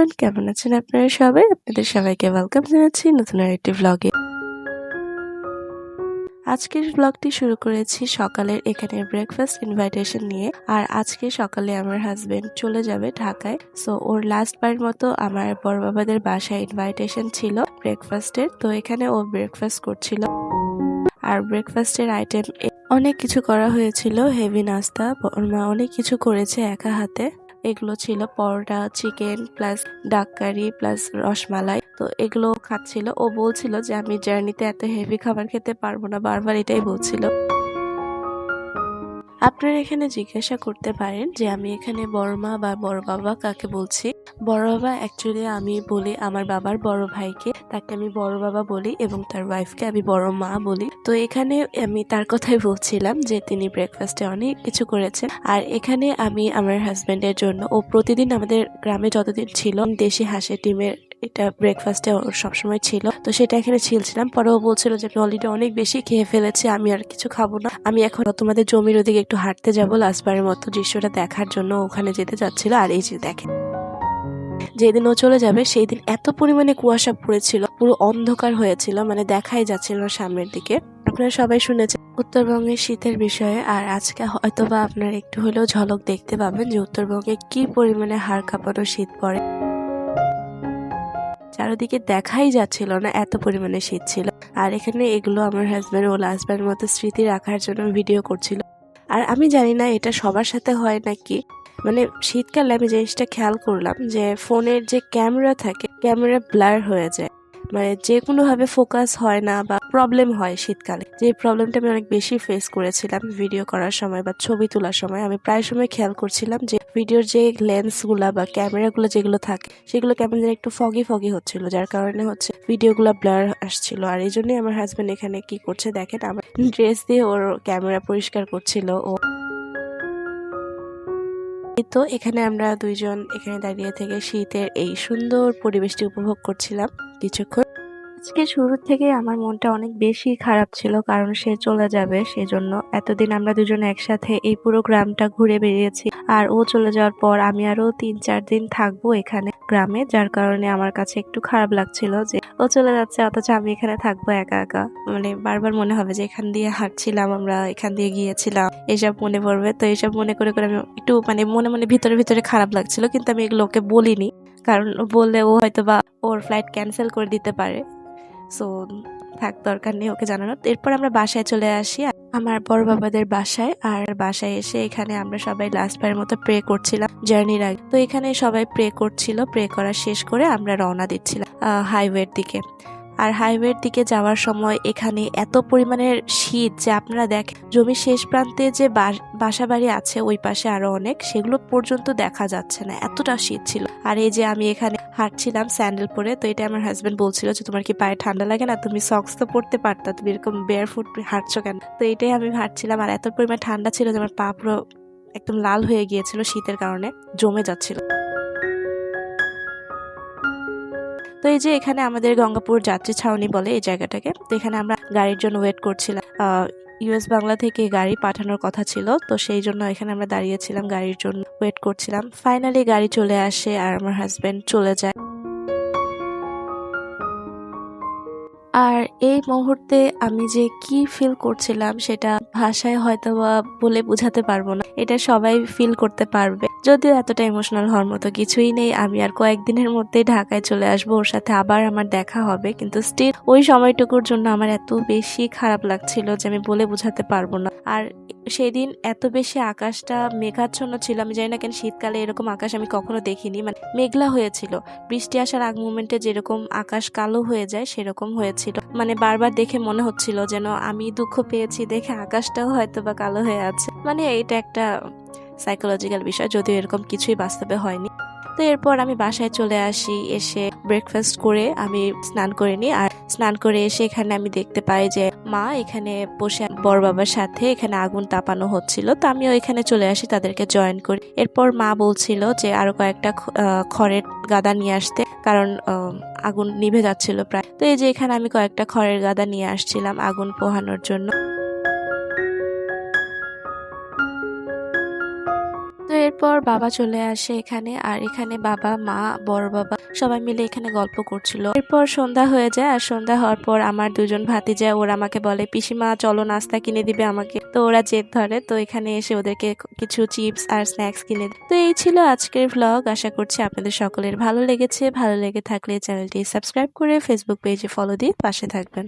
Everyone, কেমন আছেন আপনারা সবাই? আপনাদের সবাইকে ওয়েলকাম জানাচ্ছি নতুন আরেকটি ভ্লগে। আজকের ব্লগটি শুরু করেছি সকালের এখানে ব্রেকফাস্ট ইনভাইটেশন নিয়ে। আর আজকে সকালে আমার হাজবেন্ড চলে যাবে ঢাকায়। সো ওর লাস্ট বার মতো আমার বড় বাবাদের বাসায় ইনভাইটেশন ছিল ব্রেকফাস্টের। তো এখানে ও ব্রেকফাস্ট করছিল। আর ব্রেকফাস্টের আইটেম অনেক কিছু করা হয়েছিল, হেভি নাস্তা। মা অনেক কিছু করেছে একা হাতে। এগুলো ছিল পরোটা, চিকেন প্লাস ডাক কারি প্লাস রসমালাই। তো এগুলো খাচ্ছিল। ও বলছিল যে আমি জার্নিতে এত হেভি খাবার খেতে পারবো না, বারবার এটাই বলছিল। আপনারা এখানে জিজ্ঞাসা করতে পারেন যে আমি এখানে বড় মা বা বড় বাবা কাকে বলছি। বড় বাবা অ্যাকচুয়ালি আমি বলি আমার বাবার বড় ভাইকে, তাকে আমি বড় বাবা বলি এবং তার ওয়াইফকে আমি বড় মা বলি। তো এখানে আমি তার কথাই বলছিলাম যে তিনি ব্রেকফাস্টে অনেক কিছু করেছেন। আর এখানে আমি আমার হাজবেন্ডের জন্য, ও প্রতিদিন আমাদের গ্রামে যতদিন ছিল দেশি হাঁসের ডিমের এটা ব্রেকফাস্টে ওর সবসময় ছিল, তো সেটা এখানে ছিলছিলাম। পরে ও বলছিল যে আমি অলরেডি অনেক বেশি খেয়ে ফেলেছি, আমি আর কিছু খাবো না, আমি এখন তোমাদের জমির ওদিকে একটু হাঁটতে যাবো লাস্টবারের মতো দৃশ্যটা দেখার জন্য ওখানে যেতে চাচ্ছিল। আর এই যে দেখেন, যেদিন ও চলে যাবে সেই দিন এত পরিমাণে কুয়াশা পড়েছিল, পুরো অন্ধকার হয়েছিল, মানে দেখাই যাচ্ছিল না সামনের দিকে। আপনারা সবাই শুনেছেন উত্তরবঙ্গের শীতের বিষয়ে। আর আজকে হয়তোবা আপনারা একটু হলেও ঝলক দেখতে পাবেন যে উত্তরবঙ্গে কি পরিমাণে হাড় কাঁপানো শীত পড়ে। চারিদিকে দেখাই যাচ্ছিল না, এত পরিমাণে শীত ছিল। আর এখানে এগুলো আমার হাজব্যান্ড ও লাস্টবারের মতো স্মৃতি রাখার জন্য ভিডিও করছিল। আর আমি জানি না এটা সবার সাথে হয় নাকি, মানে শীতকালে আমি জিনিসটা খেয়াল করলাম যে ফোনের যে ক্যামেরা থাকে, ক্যামেরা ব্লার হয়ে যায়, মানে যে কোনো ভাবে ফোকাস হয় না বা প্রবলেম হয় শীতকালে। যে প্রবলেমটা আমি অনেক বেশি ফেস করেছিলাম ভিডিও করার সময় বা ছবি তোলার সময়। আমি প্রায় সময় খেয়াল করছিলাম যে ভিডিওর যে লেন্স গুলা বা ক্যামেরাগুলো যেগুলো থাকে সেগুলো কেমন যেন একটু ফগি ফগি হচ্ছিল, যার কারণে হচ্ছে ভিডিওগুলো ব্লার আসছিল। আর এই জন্যই আমার হাজবেন্ড এখানে কি করছে দেখেন, আমার ড্রেস দিয়ে ওর ক্যামেরা পরিষ্কার করছিল ও। তো এখানে আমরা দুইজন এখানে দাঁড়িয়ে থেকে শীতের এই সুন্দর পরিবেশটি উপভোগ করছিলাম কিছুক্ষণ। আজকে শুরু থেকে আমার মনটা অনেক বেশি খারাপ ছিল, কারণ সে চলে যাবে। সেজন্য এতদিন আমরা দুজন একসাথে এই পুরো গ্রামটা ঘুরে বেরিয়েছি। আর ও চলে যাওয়ার পর আমি আরো 3-4 দিন থাকবো এখানে গ্রামে, যার কারণে আমার কাছে একটু খারাপ লাগছিল যে ও চলে যাচ্ছে অথচ আমি এখানে থাকবো একা একা। মানে বারবার মনে হবে যে এখান দিয়ে হাঁটছিলাম আমরা, এখান দিয়ে গিয়েছিলাম, এসব মনে পড়বে। তো এসব মনে করে করে আমি একটু মানে মনে মনে ভিতরে ভিতরে খারাপ লাগছিল, কিন্তু আমি এগুলো ওকে বলিনি, কারণ বললে ও হয়তো বা ওর ফ্লাইট ক্যান্সেল করে দিতে পারে। সো থাক, দরকার নেই ওকে জানানোর। এরপর আমরা বাসায় চলে আসি, আমার বড় বাবাদের বাসায়। আর বাসায় এসে এখানে আমরা সবাই লাস্ট বারের মতো প্রে করছিলাম জার্নির আগে। তো এখানে সবাই প্রে করছিল, প্রে করা শেষ করে আমরা রওনা দিচ্ছিলাম হাইওয়ের দিকে। আর হাইওয়ের দিকে যাওয়ার সময় এখানে এত পরিমাণের শীত যে আপনারা দেখেন জমির শেষ প্রান্তে যে বাসা বাড়ি আছে ওই পাশে আরো অনেক, সেগুলো পর্যন্ত দেখা যাচ্ছে না, এতটা শীত ছিল। আর এই যে আমি এখানে হাঁটছিলাম স্যান্ডেল পরে, তো এটা আমার হাজবেন্ড বলছিল যে তোমার কি পায়ে ঠান্ডা লাগে না, তুমি সক্স তো পরতে পারতা, তুমি এরকম বেয়ার ফুট হাঁটছো কেন। তো এটাই আমি হাঁটছিলাম। আর এত পরিমাণ ঠান্ডা ছিল যে আমার পা পুরো একদম লাল হয়ে গিয়েছিল, শীতের কারণে জমে যাচ্ছিল। তো এই যে এখানে আমাদের গঙ্গাপুর যাত্রী ছাউনি বলে এই জায়গাটাকে। তো এখানে আমরা গাড়ির জন্য ওয়েট করছিলাম। ইউএস বাংলা থেকে গাড়ি পাঠানোর কথা ছিল, তো সেই জন্য এখানে আমরা দাঁড়িয়েছিলাম, গাড়ির জন্য ওয়েট করছিলাম। ফাইনালি গাড়ি চলে আসে আর আমার হাজবেন্ড চলে যায়। আর এই মুহূর্তে আমি যে কি ফিল করছিলাম সেটা ভাষায় হয়তো বা বলে বোঝাতে পারবো না, এটা সবাই ফিল করতে পারবে। যদিও এতটা ইমোশনাল হওয়ার মতো কিছুই নেই, আমি আর কয়েকদিনের মধ্যেই ঢাকায় চলে আসবো, ওর সাথে আবার আমার দেখা হবে। কিন্তু স্টিল ওই সময়টুকুর জন্য আমার এত বেশি খারাপ লাগছিল যে আমি বলে বোঝাতে পারবো না। আর সেদিন এত বেশি আকাশটা মেঘাচ্ছন্ন ছিল, আমি জানি না কেন শীতকালে এরকম আকাশ আমি কখনো দেখিনি। মানে মেঘলা হয়েছিল, বৃষ্টি আসার আগ মুমেন্টে যেরকম আকাশ কালো হয়ে যায় সেরকম হয়েছিল। মানে বারবার দেখে মনে হচ্ছিল যেন আমি দুঃখ পেয়েছি দেখে আকাশটাও হয়তো বা কালো হয়ে আছে। মানে এটা একটা সাইকোলজিক্যাল বিষয়, যদিও এরকম কিছুই বাস্তবে হয়নি। তো এরপর আমি বাসায় চলে আসি, এসে ব্রেকফাস্ট করে আমি স্নান করে নিই। আর স্নান করে এসে এখানে আমি দেখতে পাই যে মা এখানে বসে বড় বাবার সাথে এখানে আগুন তাপানো হচ্ছিল। তো আমিও এখানে চলে আসি, তাদেরকে জয়েন করি। এরপর মা বলছিল যে আরো কয়েকটা খড়ের গাদা নিয়ে আসতে, কারণ আগুন নিভে যাচ্ছিল প্রায়। তো এই যে এখানে আমি কয়েকটা খড়ের গাদা নিয়ে আসছিলাম আগুন পোহানোর জন্য। তো এরপর বাবা চলে আসে এখানে, আর এখানে বাবা, মা, বড় বাবা সবাই মিলে এখানে গল্প করছিল। এরপর সন্ধ্যা হয়ে যায়, আর সন্ধ্যা হওয়ার পর আমার দুজন ভাতিজা ওরা আমাকে বলে পিসিমা চলো নাস্তা কিনে দিবে আমাকে। তো ওরা জেদ ধরে, তো এখানে এসে ওদেরকে কিছু চিপস আর স্ন্যাক্স কিনে দিই। তো এই ছিল আজকের ভ্লগ। আশা করছি আপনাদের সকলের ভালো লেগেছে। ভালো লেগে থাকলে চ্যানেলটি সাবস্ক্রাইব করে ফেসবুক পেজে ফলো দিয়ে পাশে থাকবেন।